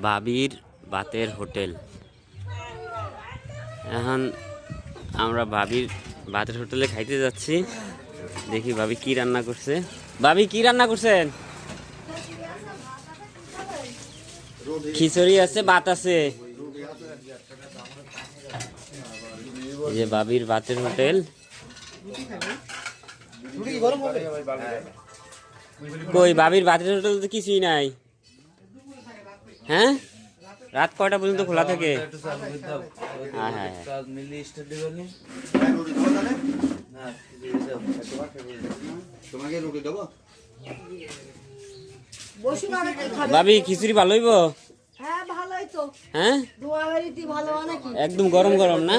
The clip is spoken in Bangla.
বাবির ভাতের হোটেল। এখন আমরা বাবির ভাতের হোটেলে খাইতে যাচ্ছি। দেখি ভাবি কি রান্না করছে। ভাবি কি রান্না করছেন? খিচুড়ি আছে, ভাত আছে। এই যে বাবির ভাতের হোটেল। কই বাবির ভাতের হোটেল তো কিছুই নাই। হ্যাঁ, রাত কয়টা পর্যন্ত খোলা থাকে? হ্যাঁ হ্যাঁ ভাবি খিচুড়ি ভালো হইব? হ্যাঁ, একদম গরম গরম না?